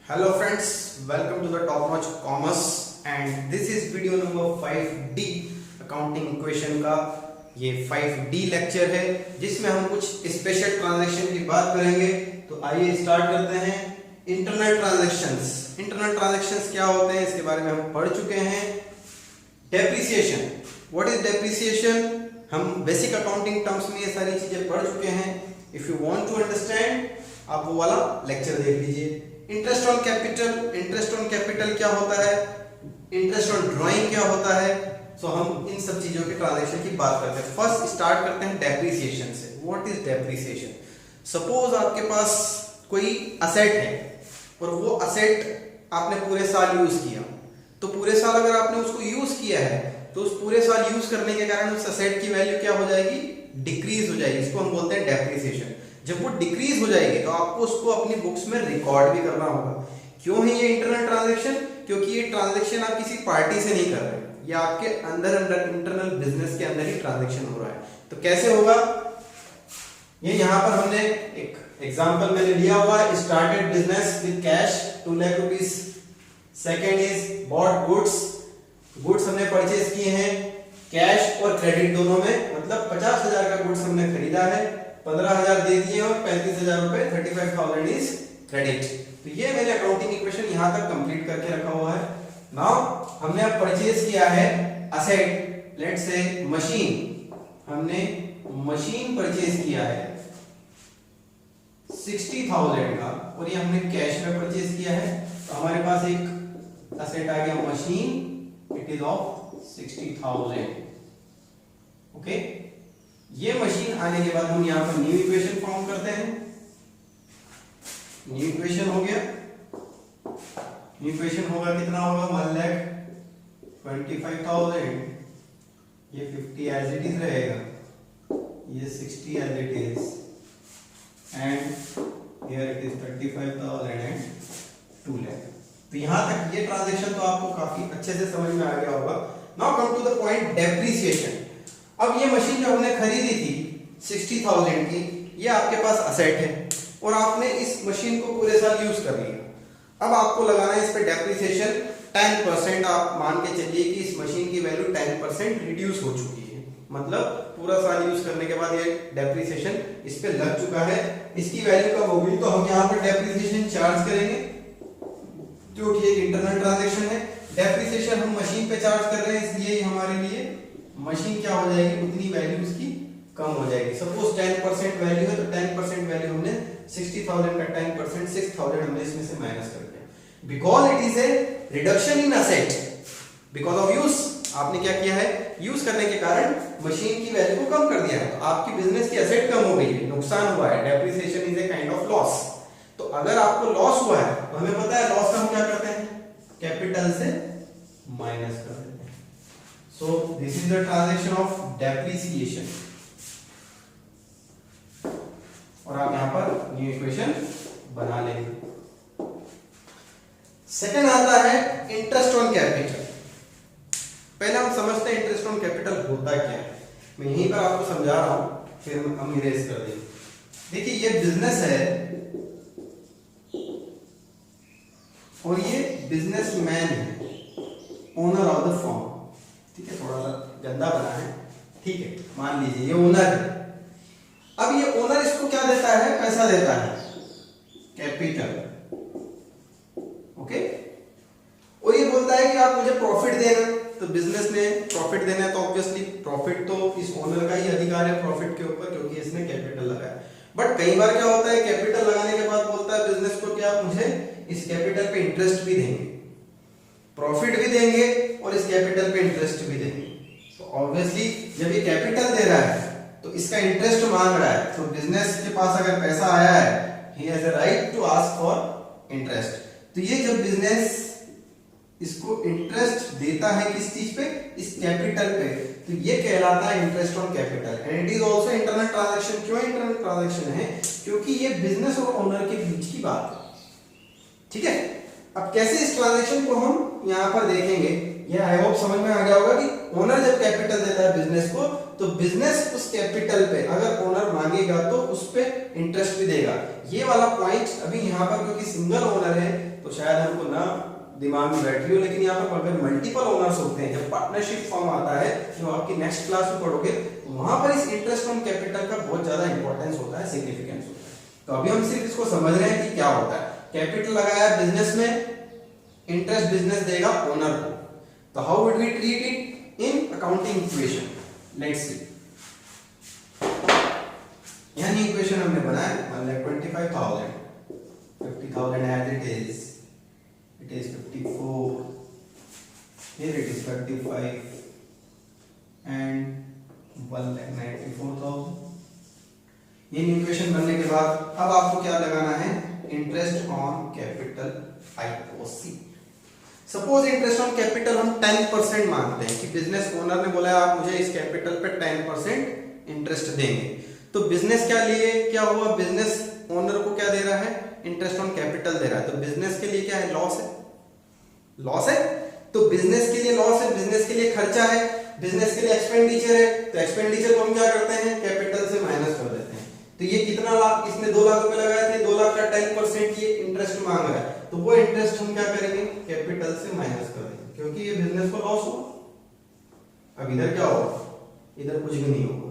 Hello friends, welcome to the Top Notch Commerce and this is video number 5D accounting equation का ये 5D lecture है जिसमें हम कुछ स्पेशल ट्रांजैक्शन की बात करेंगे। तो आइए स्टार्ट करते हैं। इंटरनल ट्रांजैक्शंस क्या होते हैं इसके बारे में हम पढ़ चुके हैं। डेप्रिसिएशन, व्हाट इज डेप्रिसिएशन, हम बेसिक अकाउंटिंग टर्म्स में ये सारी चीजें पढ़ चुके हैं। If you want to understand आप वो वाला लेक्चर देख लीजिए। इंटरेस्ट ऑन कैपिटल क्या होता है, इंटरेस्ट ऑन ड्राइंग क्या होता है, सो हम इन सब चीजों के ट्रांजैक्शन की बात करते हैं। फर्स्ट स्टार्ट करते हैं डेप्रिसिएशन से। What is depreciation? सपोज आपके पास कोई असेट है और वो असेट आपने पूरे साल यूज किया, तो पूरे साल अगर आपने उसको यूज किया है तो उस पूरे साल यूज करने के कारण उस असेट की वैल्यू क्या हो जाएगी, डिक्रीज हो जाएगी। इसको हम बोलते हैं डेप्रिसिएशन। जब वो डिक्रीज हो जाएगी तो आपको उसको अपनी बुक्स में रिकॉर्ड भी करना होगा। क्यों है ये इंटरनल ट्रांजैक्शन? क्योंकि ये ट्रांजैक्शन आप किसी पार्टी से नहीं कर रहे, ये आपके अंदर इंटरनल बिजनेस के अंदर ही ट्रांजैक्शन हो रहा है। तो कैसे होगा ये, यहां पर हमने एक एग्जांपल मैंने लिया हुआ है। Started business with cash 2 lakh rupees. Second is bought goods हमने परचेज किए हैं कैश और क्रेडिट दोनों में, मतलब 50,000 का गुड्स हमने खरीदा है, 15,000 दे दिए और 35,000 रुपए 35,000 इज क्रेडिट। तो ये मैंने अकाउंटिंग इक्वेशन यहां तक कंप्लीट करके रखा हुआ है। नाउ हमने अब परचेज किया है असेट, लेट्स से मशीन, हमने मशीन परचेज किया है 60,000 का और ये हमने कैश में परचेज किया है। तो हमारे पास एक असेट आ गया machine, it is of 60,000। Okay, ये मशीन आने के बाद हम यहां पर न्यू इक्वेशन फॉर्म करते हैं। न्यू इक्वेशन हो गया, न्यू इक्वेशन होगा कितना होगा, 1,25,000, ये 50 एज इट इज रहेगा, ये 60 as it is and here it is 35,000 and 2 lakh. तो यहां तक ये ट्रांजैक्शन तो आपको काफी अच्छे से समझ में आ गया होगा। Now come to the point depreciation. अब ये मशीन जो हमने खरीदी थी 60,000 की, ये आपके पास असेट है और आपने इस मशीन को पूरे साल यूज कर लिया। अब आपको लगाना है इस पे डेप्रिसिएशन 10%। आप मान के चलिए कि इस मशीन की वैल्यू 10% रिड्यूस हो चुकी है, मतलब पूरा साल यूज करने के बाद ये डेप्रिसिएशन इस पे लग चुका है। इसकी वैल्यू कब होगी, तो हम यहाँ पर डेप्रिसिएशन चार्ज करेंगे जो कि एक इंटरनल ट्रांजैक्शन है। डेप्रिसिएशन हम मशीन पे चार्ज कर रहे हैं, इसलिए हमारे लिए मशीन क्या हो जाएगी, उतनी वैल्यू उसकी कम हो जाएगी। सपोज 10% वैल्यू है तो 10% वैल्यू हमने 60,000 का 10% 6,000 हमने इसमें से माइनस कर दिया। Because it is A reduction in asset, because of use, आपने क्या किया है, यूज करने के कारण मशीन की वैल्यू को कम कर दिया है, तो आपकी बिजनेस की असेट कम हो गई है, नुकसान हुआ है। Depreciation is a kind of loss. तो अगर आपको लॉस हुआ है तो हमें पता है लॉस का हम क्या करते हैं, कैपिटल से माइनस कर देते हैं। So this is the transaction of depreciation. और आप यहां पर न्यू इक्वेशन बना लेंगे। सेकंड आता है इंटरेस्ट ऑन कैपिटल। पहले हम समझते हैं इंटरेस्ट ऑन कैपिटल होता क्या है। मैं यहीं पर आपको समझा रहा हूं, फिर हम इरेज कर देंगे। देखिए ये बिजनेस है और ये बिजनेसमैन है, ओनर ऑफ द फर्म। ठीक है, थोड़ा सा गंदा बना है, ठीक है, मान लीजिए ये ओनर है। अब ये ओनर इसको क्या देता है, पैसा देता है, कैपिटल। ओके, और ये बोलता है कि आप मुझे प्रॉफिट देना। तो बिजनेस में प्रॉफिट देना है तो ऑब्वियसली प्रॉफिट तो इस ओनर का ही अधिकार है प्रॉफिट के ऊपर, क्योंकि इसने कैपिटल लगाया। बट कई बार क्या होता है, कैपिटल लगाने के बाद बोलता है बिजनेस को कि आप मुझे इस कैपिटल पे इंटरेस्ट भी देंगे, प्रॉफिट भी देंगे और इस कैपिटल पे इंटरेस्ट भी देंगे। तो ऑब्वियसली जब ये कैपिटल दे रहा है तो इसका इंटरेस्ट मांग रहा है, तो बिजनेस के पास अगर पैसा आया है, he has a right to ask for interest. तो ये जब बिजनेस इसको इंटरेस्ट देता है किस चीज पे, इस कैपिटल पे, तो ये कहलाता है interest on capital and it is also internal transaction. क्यों इंटरनल ट्रांजैक्शन है, क्योंकि ये बिजनेस और ओनर के बीच की बात है। ठीक है, अब कैसे इस ट्रांजैक्शन को हम यहां पर देखेंगे, ये आई होप समझ में आ गया होगा कि ओनर जब कैपिटल देता है बिजनेस को, तो बिजनेस उस कैपिटल पे अगर ओनर मांगेगा तो उस पे इंटरेस्ट भी देगा। ये वाला पॉइंट अभी यहां पर क्योंकि सिंगल ओनर है तो दिमाग में बैठ रही हो, लेकिन यहाँ पर अगर मल्टीपल ओनर्स होते हैं, जब पार्टनरशिप फॉर्म आता है जो आपकी नेक्स्ट क्लास में पढ़ोगे, वहां पर इस इंटरेस्ट ऑन कैपिटल का बहुत ज्यादा इंपॉर्टेंस होता है, सिग्निफिकेंस होता है। तो अभी हम सिर्फ इसको समझ रहे हैं कि क्या होता है। कैपिटल लगाया बिजनेस में, इंटरेस्ट बिजनेस देगा ओनर को। तो how would we treat it in accounting equation? Let's see. यानी इक्वेशन हमने बनाया 1,25,000, 50,000 as it is 54, here it is 35 and 1,94,000। ये इक्वेशन बनने के बाद अब आपको क्या लगाना है? Interest on capital IOC। Suppose interest on capital हम 10% मांगते हैं कि बिजनेस ओनर ने बोला आप मुझे इस कैपिटल पे 10% इंटरेस्ट देंगे। तो बिजनेस क्या लिए, क्या हुआ? बिजनेस ओनर को क्या दे रहा है? इंटरेस्ट ऑन कैपिटल दे रहा है। तो बिजनेस के लिए क्या है? लॉस है, लॉस है। तो बिजनेस के लिए लॉस है, बिजनेस के लिए खर्चा है, बिजनेस के लिए एक्सपेंडिचर है। तो एक्सपेंडिचर को हम क्या करते हैं? कैपिटल से माइनस कर देते हैं। तो ये कितना लाख, इसने 2 लाख रुपए लगाए थे, 2 लाख का 10% ये इंटरेस्ट मांग रहा है, तो वो इंटरेस्ट हम क्या करेंगे? कैपिटल से माइनस कर देंगे, क्योंकि ये बिजनेस को लॉस हुआ। अब इधर क्या होगा? इधर कुछ भी नहीं होगा।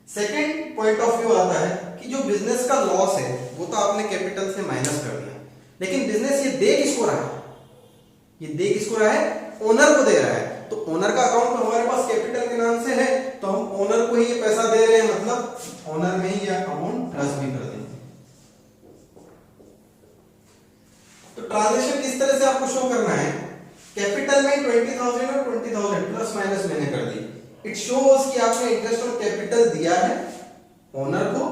सेकेंड पॉइंट ऑफ व्यू आता है कि जो बिजनेस का लॉस है वो तो आपने कैपिटल से माइनस कर दिया, लेकिन बिजनेस ये दे किसको रहा है? ये दे किसको रहा है? ओनर को दे रहा है। तो ओनर का अकाउंट हमारे पास कैपिटल के नाम से है, तो हम ओनर को ही ये पैसा दे रहे हैं, मतलब ओनर में ही ये अकाउंट ट्रांस भी कर देंगे। तो ट्रांजैक्शन किस तरह से आपको शो करना है? कैपिटल में 20,000 और 20,000 प्लस माइनस मैंने कर दी। इट शोज कि आपने इंटरेस्ट ऑन कैपिटल दिया है ओनर को,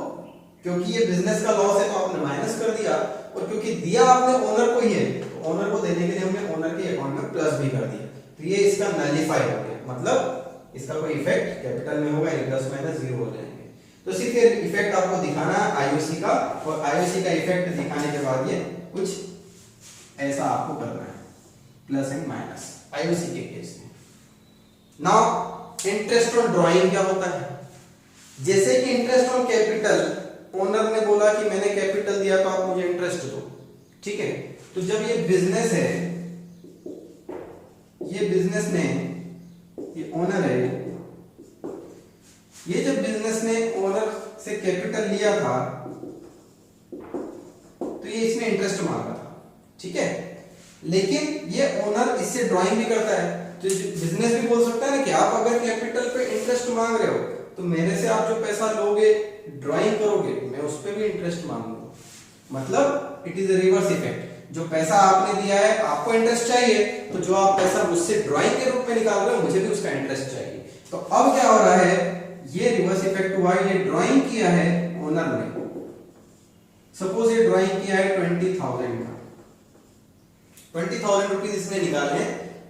क्योंकि ये बिजनेस का लॉस है तो आपने माइनस कर दिया, और क्योंकि दिया आपने ओनर को ही है, तो ओनर को देने के लिए हमने ओनर के अकाउंट में प्लस भी कर दिया। तो ये इसका नलिफाई हो गया, मतलब इसका कोई इफेक्ट कैपिटल में होगा, प्लस माइनस 0 हो जाएंगे। तो सिर्फ ये इफेक्ट आपको दिखाना है आईओसी का, और आईओसी का इफेक्ट दिखाने के बाद ये कुछ ऐसा आपको करना है, प्लस एंड माइनस आईओसी के केस में। नाउ इंटरेस्ट ऑन ड्राइंग क्या होता है? जैसे कि इंटरेस्ट ऑन कैपिटल, ओनर ने बोला कि मैंने कैपिटल दिया तो आप मुझे इंटरेस्ट दो, ठीक है। तो जब ये बिजनेस है, ये बिजनेस ने, ये ओनर है, ये जब बिजनेस ने ओनर से कैपिटल लिया था तो ये इसमें इंटरेस्ट मांगा था, ठीक है। लेकिन ये ओनर इससे ड्राइंग भी करता है, तो बिजनेस भी बोल सकता है ना कि आप अगर कैपिटल पे इंटरेस्ट मांग रहे हो तो मेरे से आप जो पैसा लोगे, ड्राइंग करोगे, मैं उस पर भी इंटरेस्ट मांगूंगा। मतलब it is a reverse effect. जो पैसा आपने दिया है, आपको इंटरेस्ट चाहिए, तो जो आप पैसा मुझसे ड्राइंग के रूप में निकाल रहे हो, मुझे भी उसका इंटरेस्ट चाहिए। तो अब क्या हो रहा है? ये रिवर्स इफेक्ट हुआ, ये ड्राइंग किया है ओनर ने। सपोज ये ड्राइंग किया है 20,000 का, 20,000 रुपीज इसने निकाले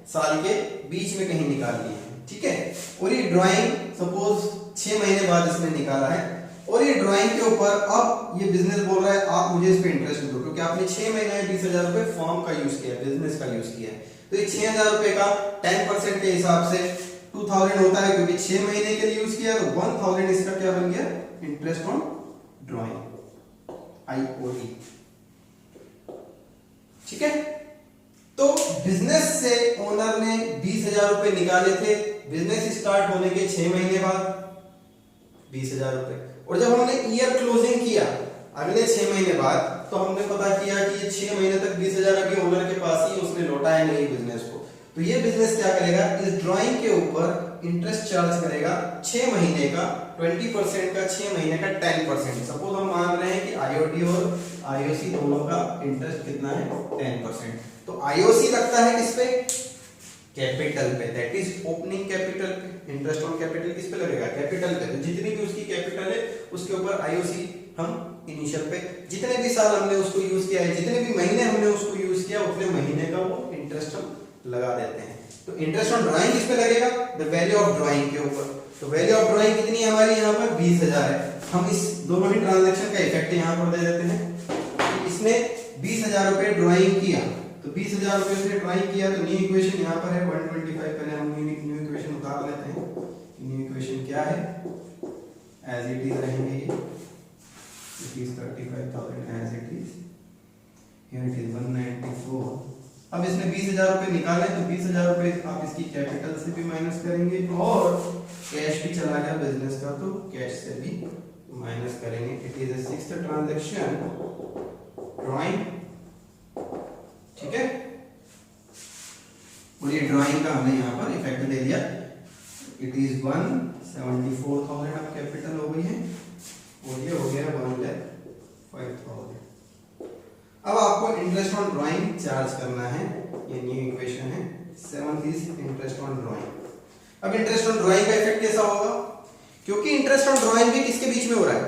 साल के बीच में कहीं निकाल लिए हैं, ठीक है। और ये ड्राइंग सपोज 6 महीने बाद इसने निकाला है, और ये ड्राइंग के ऊपर अब ये बिजनेस बोल रहा है आप मुझे इस पे इंटरेस्ट दो, क्योंकि आपने 6 महीने में 20,000 रुपए फॉर्म का यूज किया, बिजनेस का यूज किया है। तो ये 6,000 रुपए का 10% के हिसाब से 2,000 होता है, क्योंकि 6 महीने के लिए यूज किया, तो 1,000 इसका क्या बन गया? इंटरेस्ट ऑन ड्राइंग, IOD, ठीक है। तो बिजनेस से ओनर ने 20,000 रुपए निकाले थे, बिजनेस स्टार्ट होने के 6 महीने बाद 20,000 रुपए, और जब हमने ईयर क्लोजिंग किया अगले 6 महीने बाद, तो हमने पता किया कि ये 6 महीने तक 20,000 अभी ओनर के पास ही, उसने लौटाया नहीं बिजनेस को। तो ये बिजनेस क्या करेगा? इस ड्राइंग के ऊपर इंटरेस्ट चार्ज करेगा 6 महीने का 20% का, 6 महीने का 10%। सपोज हम मान रहे हैं कि IOD और IOC दोनों का इंटरेस्ट कितना है? 10%। तो IOC लगता है किस पे? कैपिटल पे, दैट इज ओपनिंग कैपिटल पे। इंटरेस्ट ऑन कैपिटल किस पे लगेगा? कैपिटल पे। तो जितनी भी उसकी कैपिटल है उसके ऊपर IOC हम इनिशियल पे, जितने भी साल हमने उसको यूज किया है, जितने भी महीने हमने उसको यूज किया, उतने महीने का वो इंटरेस्ट हम लगा देते हैं। तो इंटरेस्ट ऑन ड्राइंग किस पे लगेगा? द वैल्यू ऑफ ड्राइंग के ऊपर। तो वैल्यू ऑफ ड्राइंग कितनी है हमारी यहाँ पर? 20,000 है। हम इस दोनों ही ट्रांजैक्शन का इफेक्ट यहाँ पर दे देते हैं। इसने 20,000 रुपए ड्राइंग किया, तो 20,000 रुपए से ड्राइंग किया, तो न्यू इक्वेशन यहाँ पर है 125। पहले हम न्यू इक्वेशन उतार लेते हैं। न्यू इक्वेशन क्या है? एज इट इज रहेंगे ये, it is 35,000 as it is, here it is 194। अब इसने से 20,000 रुपए निकालें तो 20,000 रुपए आप इसकी कैपिटल से भी माइनस करेंगे और कैश भी चला गया बिजनेस का तो कैश से भी माइनस करेंगे। It is a sixth transaction drawing. ठीक है, और ये ड्राइंग का हमने यहाँ पर इफेक्ट दे दिया। इट इज 174,000 अब कैपिटल हो गई है और ये हो गया 1,05,000। अब आपको इंटरेस्ट ऑन ड्राइंग चार्ज करना है, ये न्यू इक्वेशन है। 7 इज इंटरेस्ट ऑन ड्राइंग। अब इंटरेस्ट ऑन ड्राइंग का इफेक्ट कैसा होगा, क्योंकि इंटरेस्ट ऑन ड्राइंग भी किसके बीच में हो रहा है,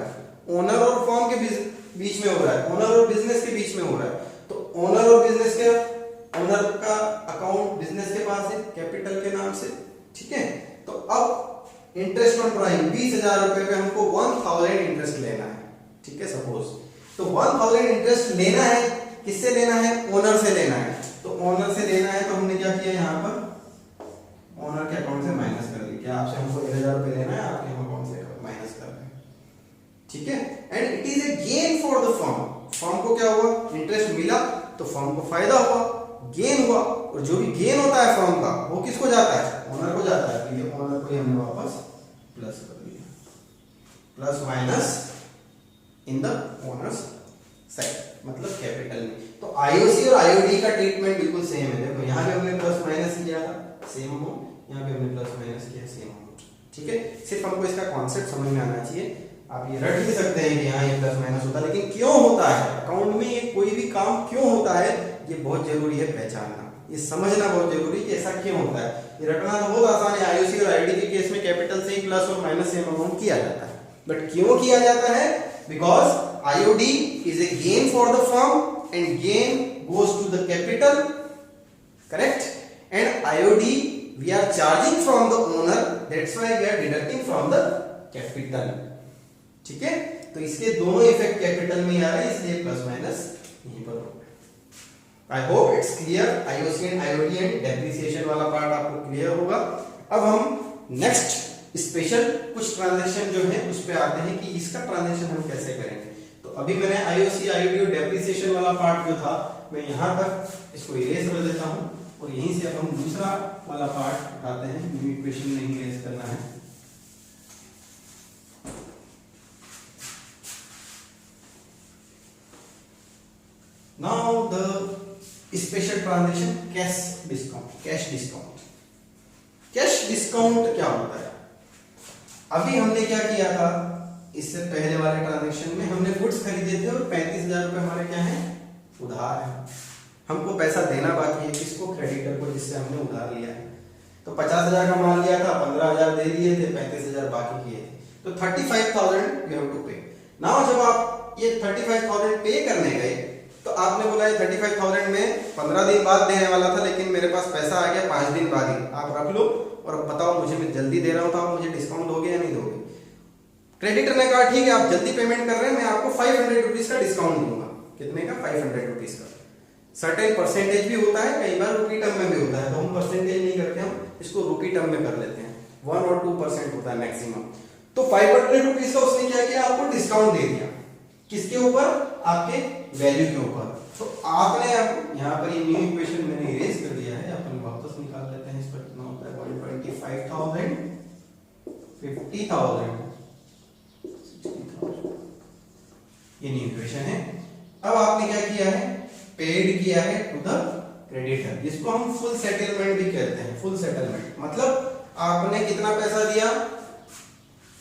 ओनर और फर्म के बीच में हो रहा है, ओनर और बिजनेस के बीच में हो रहा है। तो ओनर और बिजनेस के, ओनर का अकाउंट बिजनेस के पास है कैपिटल के नाम से। ठीक है, तो अब इंटरेस्ट ऑन ड्राइंग 20,000 रुपए पे हमको 1,000 इंटरेस्ट लेना है। ठीक है, सपोज तो 1,000 इंटरेस्ट लेना है, किससे लेना है, ओनर से लेना है। तो ओनर से लेना है तो हमने क्या किया, यहाँ पर ओनर के अकाउंट से माइनस कर दिया। क्या आपसे हमको 1,000 रुपए लेना है, आपके अकाउंट से माइनस कर रहे हैं। ठीक है, and it is A gain for the firm. Firm को क्या हुआ, इंटरेस्ट मिला तो फर्म को फायदा हुआ, गेन हुआ। और जो भी गेन होता है फर्म का वो किसको जाता है, ओनर को जाता है। तो ये ओनर को हमने वापस प्लस कर दिया, plus minus in the owners side, मतलब कैपिटल में। तो आईओसी और आईओडी का ट्रीटमेंट बिल्कुल सेम है। देखो यहाँ पे हमने प्लस माइनस किया था, सेम अमाउंट, यहाँ पे हमने प्लस माइनस किया, सेम अमाउंट। ठीक है, सिर्फ हमको इसका कॉन्सेप्ट समझ में आना चाहिए। आप ये रट भी सकते हैं कि यहाँ ये प्लस माइनस होता है, लेकिन क्यों होता है अकाउंट में ये कोई भी काम क्यों होता है, ये बहुत जरूरी है पहचानना, ये समझना बहुत जरूरी है कि ऐसा क्यों होता है। ये रटना तो बहुत आसान है, आईओसी और आईओडी के केस में कैपिटल से ही प्लस और माइनस सेम अमाउंट किया जाता है। बट क्यों किया जाता है, because IOD is a gain for the firm and gain goes to the capital, correct? And IOD we are charging from the owner, that's why we are deducting from the capital. ठीक है, तो इसके दोनों effect capital में आ रहे हैं, इसलिए plus minus यहीं पर होगा। आई hope it's clear. IOC and IOD and depreciation वाला पार्ट आपको क्लियर होगा। अब हम नेक्स्ट स्पेशल कुछ ट्रांजैक्शन जो है उस पे आते हैं कि इसका ट्रांजैक्शन हम कैसे करेंगे। तो अभी मैंने आईओसी आईओडी और डेप्रिसिएशन वाला पार्ट जो था मैं यहां तक इसको इरेज कर देता हूं और यहीं से अब हम दूसरा वाला पार्ट उठाते हैं। न्यू इक्वेशन में ही इरेज करना है। Now the special transaction cash discount. Cash discount, cash discount क्या होता है, अभी हमने क्या किया था, इससे पहले वाले ट्रांजैक्शन में हमने गुड्स खरीदे थे और 35,000 रुपए हमारे क्या है, उधार है। हमको पैसा देना बाकी है, किसको, क्रेडिटर को, जिससे हमने उधार लिया है। तो 50,000 का माल लिया था, 15,000 दे दिए थे, 35,000 बाकी किए थे, तो 35,000 यू हैव टू पे। नाउ जब आप ये 35,000 पे करने गए तो आपने बोला 35,000 में 15 दिन बाद देने वाला था, लेकिन मेरे पास पैसा आ गया 5 दिन बाद ही, आप रख लो और अब बताओ मुझे, मैं जल्दी दे रहा हूं तो आप मुझे डिस्काउंट दोगे या नहीं दोगे। क्रेडिटर ने कहा ठीक है आप जल्दी पेमेंट कर रहे हैं, मैं आपको 500 रुपीज का डिस्काउंट दूंगा। कितने का, 500 रुपीज का। सर्टेन परसेंटेज भी होता है, कई बार रुपी टर्म में भी होता है, तो हम परसेंटेज नहीं करते, हम इसको रुपी टर्म में कर लेते हैं। 1 और 2% होता है मैक्सिमम। तो 500 रुपीज का उसने क्या किया, आपको डिस्काउंट दे दिया, किसके ऊपर, आपके वैल्यू के ऊपर। तो आपने अब यहाँ पर ये न्यू इक्वेशन मैंने इरेज कर दिया है, अपन वापस निकाल लेते हैं। इस पर कितना होता है, 125,000, 50,000, 60,000, ये न्यू इक्वेशन है। अब आपने क्या किया है, पेड किया है टू द क्रेडिटर, जिसको हम फुल सेटलमेंट भी कहते हैं। फुल सेटलमेंट मतलब आपने कितना पैसा दिया,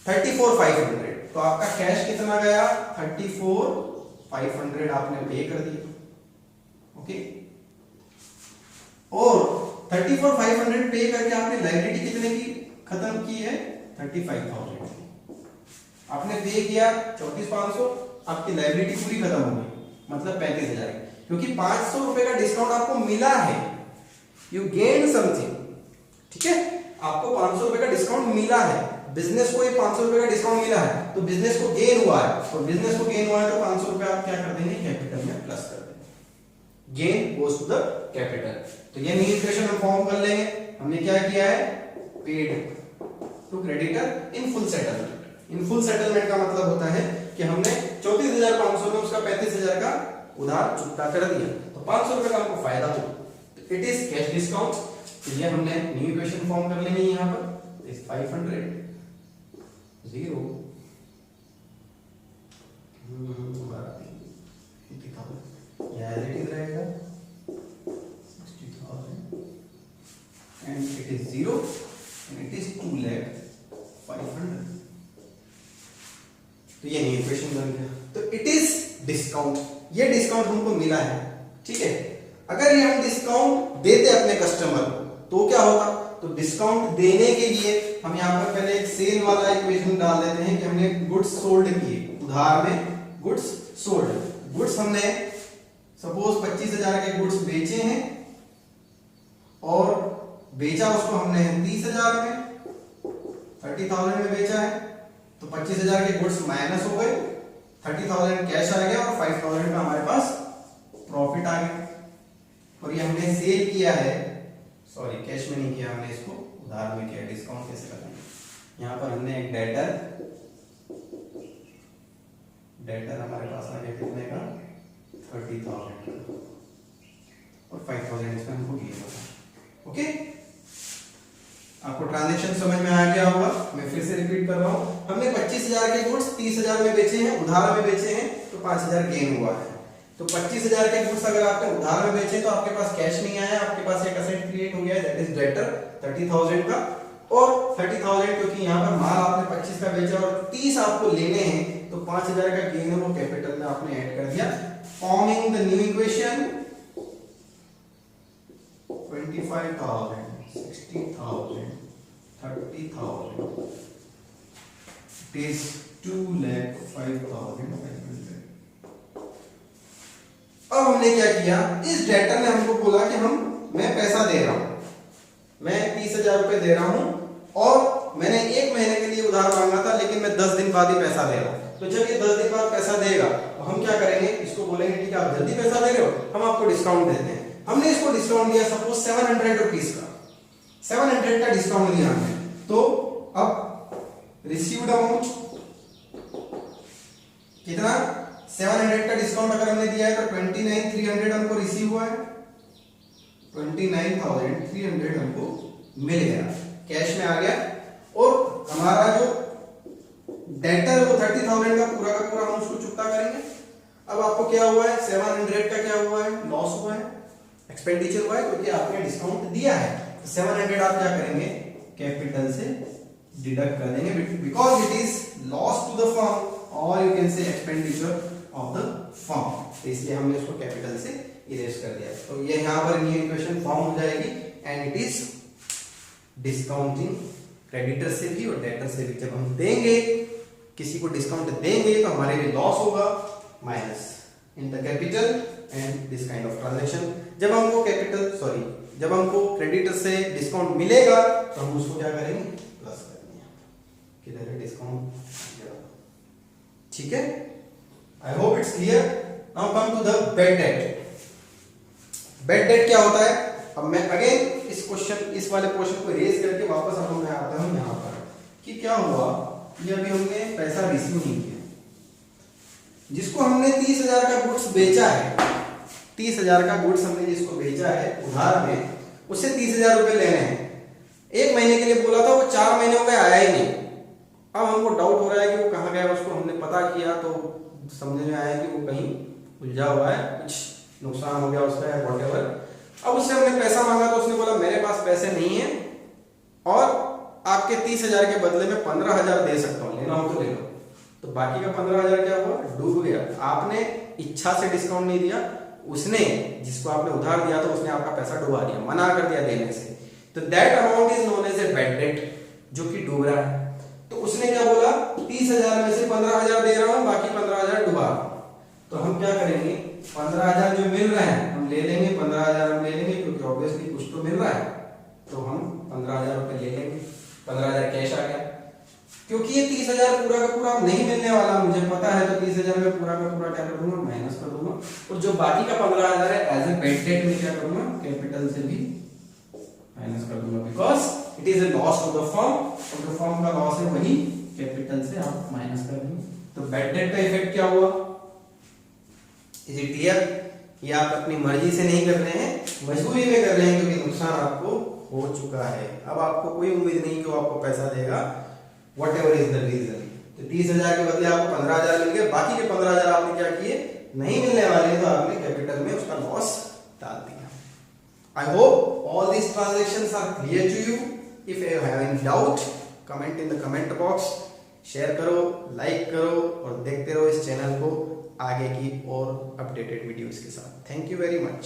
34,500, तो आपका कैश कितना गया, 34,500 आपने पे कर दिया। ओके, और 34,500 पे करके आपने लायबिलिटी कितने की खत्म की है, 35,000 आपने पे किया, 34,500, आपकी लायबिलिटी पूरी खत्म हो गई, मतलब 35,000, क्योंकि 500 रुपए का डिस्काउंट आपको मिला है, यू गेन समथिंग। ठीक है, आपको 500 रुपए का डिस्काउंट मिला है, बिजनेस को ये 500 रुपए का डिस्काउंट मिला है, तो बिजनेस को गेन हुआ है, और बिजनेस को गेन हुआ है तो 500 रुपए आप क्या कर देंगे, कैपिटल में प्लस कर देंगे। Gain goes to the capital. तो ये न्यू इक्वेशन हम फॉर्म कर लेंगे। हमने क्या किया है, paid to creditor in full settlement. In full settlement का मतलब होता है कि हमने 34,500 में उसका 35,000 का उधार चुकता कर दिया, तो 500 रुपए का हमको फायदा हो। तो इट इज कैश डिस्काउंट। तो ये हमने न्यू इक्वेशन फॉर्म कर लेंगे यहाँ पर। इस 500 0 या एज इट इज रहेगा 60,000 and it is 0 and it is 2,05,000। तो ये न्यू इक्वेशन बन गया। तो इट इज डिस्काउंट, ये डिस्काउंट हमको मिला है, ठीक है। अगर ये हम डिस्काउंट देते अपने कस्टमर को तो क्या होता, तो डिस्काउंट देने के लिए हम यहाँ पर पहले एक सेल वाला इक्वेशन डाल देते हैं कि हमने गुड्स सोल्ड किए, उधार में गुड्स सोल्ड। गुड्स हमने सपोज 25,000 के गुड्स बेचे हैं और बेचा उसको हमने 30,000 में, 30,000 में बेचा है। तो 25,000 के गुड्स माइनस हो गए, 30,000 कैश आ गया और 5,000 का हमारे पास प्रॉफिट आ गया। और ये हमने सेल किया है, सॉरी कैश में नहीं किया, हमने इसको उधार में किया। डिस्काउंट कैसे करेंगे, यहाँ पर हमने एक डेटर हमारे पास आ गया कितने का, 30,000 और 5,000 इसमें हमको दिया होगा। ओके, आपको ट्रांजैक्शन समझ में आ गया होगा। मैं फिर से रिपीट कर रहा हूं, हमने 25,000 के गुड्स 30,000 में बेचे हैं, उधार में बेचे हैं, तो 5,000 गेन हुआ है। तो 25,000 के गुड्स अगर आपने उधार में बेचे तो आपके पास कैश नहीं आया, आपके पास एक असेट क्रिएट हो गया, दैट इज डेटर 30,000 का। और 30,000 क्योंकि यहाँ पर माल आपने 25 का बेचा और 30 आपको लेने हैं, तो 5,000 का गेन है वो कैपिटल में आपने ऐड कर दिया, forming the new equation 25,000, 60,000, 30,000, it is 2,05,500। अब हमने क्या किया, इस डेटर ने हमको बोला कि मैं पैसा दे रहा हूं, मैं 30,000 रुपए दे रहा हूं और मैंने 1 महीने के लिए उधार मांगा था, लेकिन मैं 10 दिन बाद ही पैसा दे रहा हूं। तो जब ये 10 दिन बाद पैसा देगा तो हम क्या करेंगे, इसको बोलेंगे ठीक है आप जल्दी पैसा दे रहे हो, हम आपको डिस्काउंट देते हैं। हमने इसको डिस्काउंट दिया सपोज 700 रुपीज का, 700 का डिस्काउंट दिया हमने। तो अब रिसीव्ड अमाउंट कितना, 700 का डिस्काउंट अगर हमने दिया है तो 29,300 हमको रिसीव हुआ है, 29,300 हमको मिल गया, कैश में आ गया। और हमारा जो डेटर वो 30,000 का पूरा हम उसको चुकता करेंगे। अब आपको क्या हुआ है, 700 का क्या हुआ है, लॉस हुआ है, एक्सपेंडिचर हुआ है, क्योंकि आपने डिस्काउंट दिया है। 700 आप क्या करेंगे, कैपिटल से डिडक्ट कर देंगे, because it is loss to the firm और you can say expenditure of the firm, तो इसलिए हमने इसको कैपिटल से इरेज कर दिया। तो ये यहां पर न्यू इक्वेशन फॉर्म हो जाएगी and it is discounting creditor से भी और डेटर से भी। जब हम देंगे किसी को डिस्काउंट देंगे तो हमारे लिए लॉस होगा, minus in the capital and this kind of transaction. जब हमको क्रेडिटर से डिस्काउंट मिलेगा तो हम उसको क्या करेंगे, प्लस करेंगे, किधर है डिस्काउंट, ठीक है। I hope it's clear. Now come to the bad debt. Bad debt क्या होता है, अब मैं अगेन इस वाले पोर्शन को रेज करके वापस अब मैं आता हूं यहां पर कि क्या हुआ, ये अभी हमने पैसा रिसीव नहीं किया, जिसको हमने 30,000 का गुड्स बेचा है, 30,000 का गुड्स हमने जिसको बेचा है उधार में, उससे 30,000 रुपए लेने हैं। 1 महीने के लिए बोला था, वो 4 महीने हो गए आया ही नहीं। अब हमको डाउट हो रहा है कि वो कहाँ गया, उसको हमने पता किया तो समझ में आया कि वो कहीं उलझा हुआ है, कुछ नुकसान हो गया उसका या व्हाटएवर। अब उससे हमने पैसा मांगा तो उसने बोला मेरे पास पैसे नहीं है और आपके 30,000 के बदले में 15,000 दे सकता हूँ, लेना हो तो ले लो। तो बाकी का 15,000 क्या हुआ, डूब गया। आपने इच्छा से डिस्काउंट नहीं दिया, उसने जिसको आपने उधार दिया था उसने आपका पैसा डुबा दिया, मना कर दिया देने से। तो that amount is known as a bad debt, जो कि डूब रहा है। तो उसने क्या बोला, 30,000 में से 15,000 दे रहा हूं, बाकी 15,000 डुबा रहा हूं। तो हम क्या करेंगे, 15,000 जो मिल रहे हैं हम ले लेंगे, 15,000 हम ले लेंगे क्योंकि ऑब्वियसली कुछ तो मिल रहा है, तो हम 15,000 रुपए ले लेंगे, 15,000 कैश आ गया। क्योंकि ये 30,000 पूरा का पूरा नहीं मिलने वाला, मुझे पता है, तो 30,000 में पूरा का पूरा क्या कर दूंगा, माइनस कर दूंगा। और जो बाकी का 15,000 है एज ए बैड डेट में क्या करूंगा, कैपिटल से भी माइनस कर दूंगा, because it is a loss to the firm, और जो फर्म का लॉस है वही कैपिटल से आप माइनस कर देंगे। तो बैड डेट का इफेक्ट क्या हुआ, इज इट क्लियर। ये आप अपनी मर्जी से नहीं कर रहे हैं, मजबूरी में कर रहे हैं, क्योंकि नुकसान आपको हो चुका है। अब आपको कोई उम्मीद नहीं कि वो आपको पैसा देगा, whatever is the reason. तो 30,000 के बदले आपको 15,000 मिल गए, बाकी के 15,000 आपने क्या किए, नहीं मिलने वाले, तो आपने कैपिटल में उसका लॉस डाल दिया। I hope all these transactions are clear to you. If you have any doubt, comment in the comment box. Share करो, लाइक करो और देखते रहो इस चैनल को आगे की और अपडेटेड वीडियोस के साथ। Thank you very much.